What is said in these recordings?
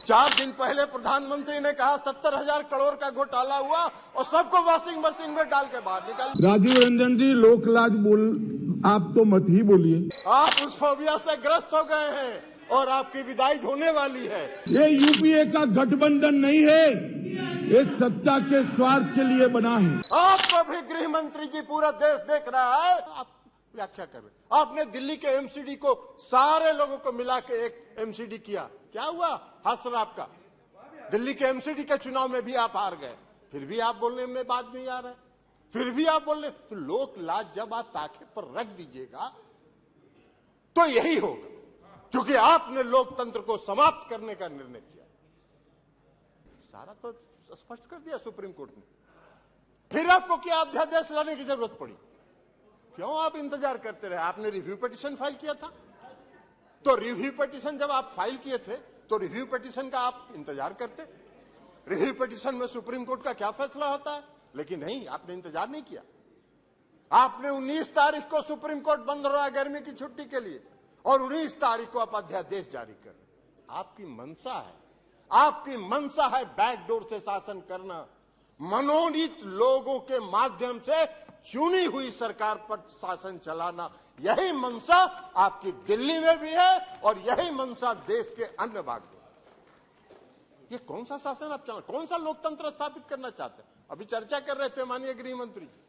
4 दिन पहले प्रधानमंत्री ने कहा 70,000 करोड़ का घोटाला हुआ और सबको वॉशिंग मशीन में डाल के बाहर निकाल। राजीव रंजन जी, लोकलाज बोल आप तो मत ही बोलिए। आप उस फोबिया से ग्रस्त हो गए हैं और आपकी विदाई होने वाली है। ये यूपीए का गठबंधन नहीं है, ये सत्ता के स्वार्थ के लिए बना है। आपको भी गृह मंत्री जी पूरा देश देख रहा है। आप व्याख्या कर रहे, आपने दिल्ली के एमसीडी को सारे लोगों को मिला के एक एमसीडी किया, क्या हुआ? हसर आपका दिल्ली के एमसीडी के चुनाव में भी आप हार गए, फिर भी आप बोलने में बात नहीं आ रहा है, फिर भी आप बोल रहे। तो लोक लाज जब आप ताखे पर रख दीजिएगा तो यही होगा, क्योंकि आपने लोकतंत्र को समाप्त करने का निर्णय किया। सारा तो स्पष्ट कर दिया सुप्रीम कोर्ट ने, फिर आपको क्या अध्यादेश लाने की जरूरत पड़ी? क्यों आप इंतजार करते रहे? आपने रिव्यू पिटीशन फाइल किया था, तो रिव्यू पिटीशन जब आप फाइल किए थे तो रिव्यू पिटीशन का आप इंतजार करते। रिव्यू पिटीशन में सुप्रीम कोर्ट का क्या फैसला होता है, लेकिन नहीं, आपने इंतजार नहीं किया। आपने 19 तारीख को सुप्रीम कोर्ट बंद हो रहा है गर्मी की छुट्टी के लिए, और 19 तारीख को आप अध्यादेश जारी कर रहे। आपकी मंशा है, आपकी मंशा है बैकडोर से शासन करना, मनोनीत लोगों के माध्यम से चुनी हुई सरकार पर शासन चलाना। यही मंशा आपकी दिल्ली में भी है और यही मंशा देश के अन्य भाग में। ये कौन सा शासन आप चला, कौन सा लोकतंत्र स्थापित करना चाहते हैं? अभी चर्चा कर रहे थे माननीय गृह मंत्री जी,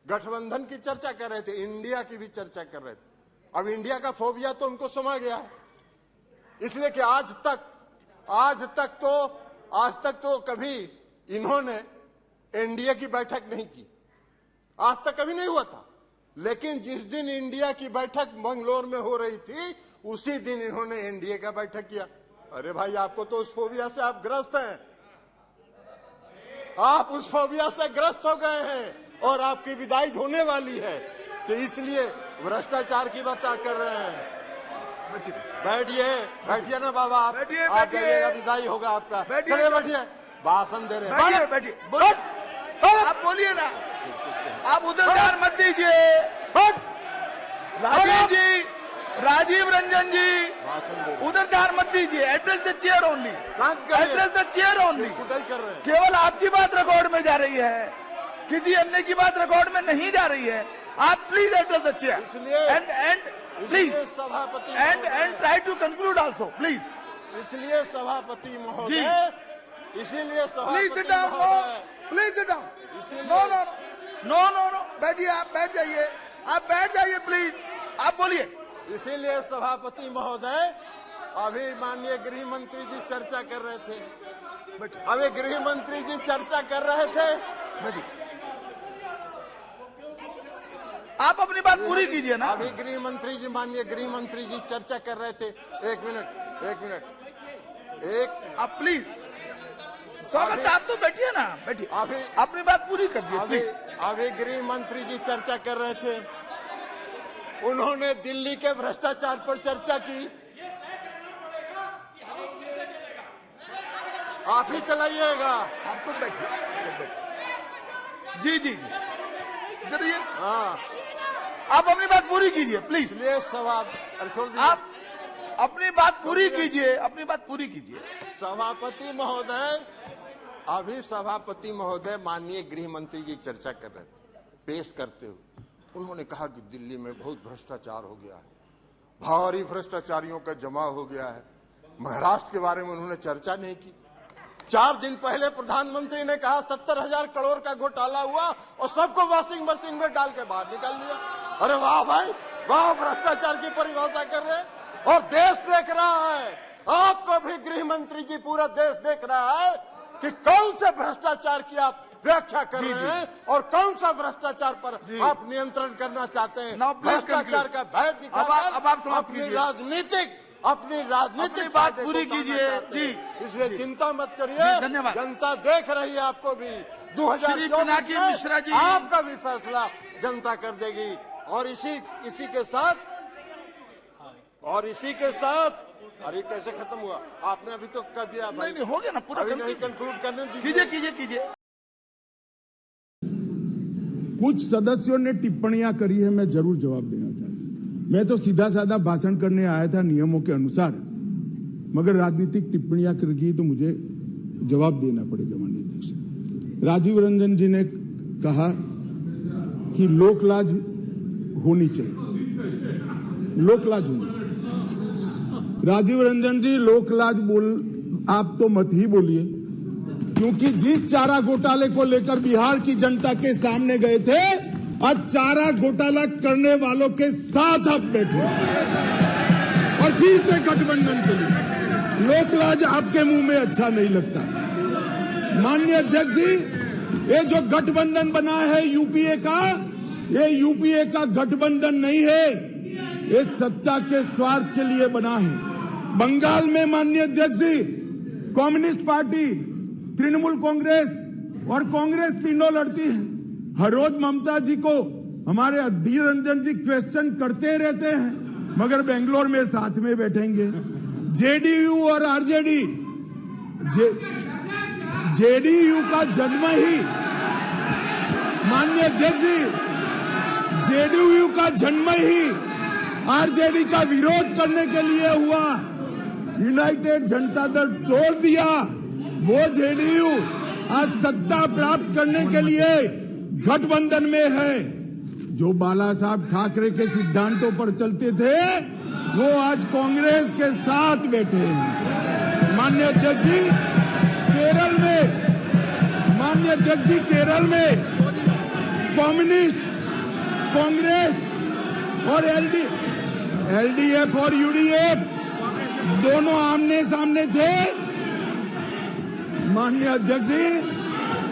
गठबंधन की चर्चा कर रहे थे, इंडिया की भी चर्चा कर रहे थे। अब इंडिया का फोबिया तो उनको समा गया है, इसलिए कि आज तक तो कभी इन्होंने एनडीए की बैठक नहीं की, आज तक कभी नहीं हुआ था। लेकिन जिस दिन इंडिया की बैठक मंगलोर में हो रही थी, उसी दिन इन्होंने एनडीए का बैठक किया। अरे भाई, आपको तो उस फोबिया से आप ग्रस्त हैं, आप उस फोबिया से ग्रस्त हो गए हैं और आपकी विदाई होने वाली है, तो इसलिए भ्रष्टाचार की बात कर रहे हैं। बैठिए ना बाबा, आप जाइएगा, विदाई होगा आपका। चलिए बैठिए, भाषण दे रहे हैं। बैठिए, आप बोलिए ना, आप उधर ध्यान मत दीजिए। राजीव रंजन जी, उधर ध्यान मत दीजिए। Address the chair only, address the chair only. केवल आपकी बात रिकॉर्ड में जा रही है, किसी अन्य की बात रिकॉर्ड में नहीं जा रही है। आप please address the chair and please सभापति and try to conclude also please. इसलिए सभापति महोदय, इसीलिए please sit down, please sit down. No, बैठिए, आप बैठ जाइए, आप बैठ जाइए प्लीज, आप बोलिए। इसीलिए सभापति महोदय, अभी माननीय गृह मंत्री जी चर्चा कर रहे थे, अभी गृह मंत्री जी चर्चा कर रहे थे। आप अपनी बात पूरी कीजिए ना। अभी गृह मंत्री जी, माननीय गृह मंत्री जी चर्चा कर रहे थे। एक मिनट, आप प्लीज, स्वागत, आप तो बैठिए ना, बैठिए, अभी अपनी बात पूरी कर दीजिए। अभी गृह मंत्री जी चर्चा कर रहे थे, उन्होंने दिल्ली के भ्रष्टाचार पर चर्चा की। आप ही चलाइएगा, आप तो बैठिए। जी, करिए। हाँ, आप अपनी बात पूरी कीजिए प्लीज। इसलिए आप अपनी बात पूरी कीजिए, अपनी बात पूरी कीजिए। सभापति महोदय, अभी सभापति महोदय माननीय गृह मंत्री जी चर्चा कर रहे थे, पेश करते हुए उन्होंने कहा कि दिल्ली में बहुत भ्रष्टाचार हो गया है, भारी भ्रष्टाचारियों का जमा हो गया है। महाराष्ट्र के बारे में उन्होंने चर्चा नहीं की। 4 दिन पहले प्रधानमंत्री ने कहा 70,000 करोड़ का घोटाला हुआ और सबको वॉशिंग मशीन में डाल के बाहर निकाल दिया। अरे वाह भाई वाह, भ्रष्टाचार की परिभाषा कर रहे हैं और देश देख रहा है। आपको भी गृह मंत्री जी पूरा देश देख रहा है कि कौन से भ्रष्टाचार की आप व्याख्या कर रहे हैं और कौन सा भ्रष्टाचार पर आप नियंत्रण करना चाहते हैं। भ्रष्टाचार का भय दिखाकर अपनी राजनीतिक बात पूरी कीजिए जी। इसलिए चिंता मत करिए, धन्यवाद। जनता देख रही है आपको भी। 2024 में आपका भी फैसला जनता कर देगी। और इसी के साथ अरे कैसे खत्म हुआ? आपने अभी तो कर दिया भाई। नहीं, हो गया ना पूरा, अभी नहीं कंक्लूड करने दीजिए। कीजिए। कुछ सदस्यों ने टिप्पणियां करी है, मैं जरूर जवाब देना चाहता हूं। मैं तो सीधा साधा भाषण करने आया था नियमों के अनुसार। मगर राजनीतिक टिप्पणियां की तो मुझे जवाब देना पड़ेगा माननीय अध्यक्ष। राजीव रंजन जी ने कहा कि लोकलाज होनी चाहिए, लोकलाज होनी चाहिए। राजीव रंजन जी लोकलाज आप तो मत ही बोलिए, क्योंकि जिस चारा घोटाले को लेकर बिहार की जनता के सामने गए थे, आज चारा घोटाला करने वालों के साथ आप बैठे और फिर से गठबंधन के लिए लोकलाज आपके मुंह में अच्छा नहीं लगता। माननीय अध्यक्ष जी, ये जो गठबंधन बना है यूपीए का, ये यूपीए का गठबंधन नहीं है, ये सत्ता के स्वार्थ के लिए बना है। बंगाल में माननीय अध्यक्ष जी, कम्युनिस्ट पार्टी, तृणमूल कांग्रेस और कांग्रेस तीनों लड़ती है। हर रोज ममता जी को हमारे अधीर रंजन जी क्वेश्चन करते रहते हैं, मगर बेंगलोर में साथ में बैठेंगे। जेडीयू और आरजेडी, जेडीयू का जन्म ही माननीय अध्यक्ष जी, जेडीयू का जन्म ही आरजेडी का विरोध करने के लिए हुआ। यूनाइटेड जनता दल तोड़ दिया, वो जेडीयू आज सत्ता प्राप्त करने के लिए गठबंधन में है। जो बाला साहब ठाकरे के सिद्धांतों पर चलते थे, वो आज कांग्रेस के साथ बैठे हैं। माननीय अध्यक्ष जी, केरल में, माननीय अध्यक्ष जी, केरल में कम्युनिस्ट, कांग्रेस और एलडीएफ और यूडीएफ दोनों आमने सामने थे। माननीय अध्यक्ष जी,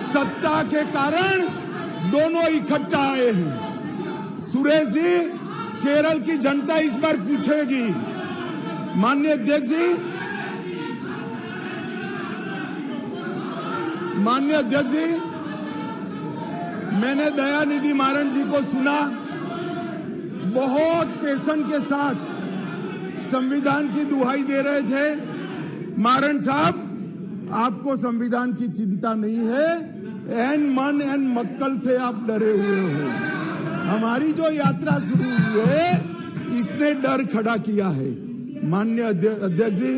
सत्ता के कारण दोनों इकट्ठा आए हैं। सुरेश जी, केरल की जनता इस बार पूछेगी। माननीय अध्यक्ष जी, माननीय अध्यक्ष जी, मैंने दयानिधि मारन जी को सुना, बहुत पैशन के साथ संविधान की दुहाई दे रहे थे। मारन साहब, आपको संविधान की चिंता नहीं है, एन मन एन मक्कल से आप डरे हुए हो। हमारी जो यात्रा शुरू हुई है, इसने डर खड़ा किया है। माननीय अध्यक्ष जी,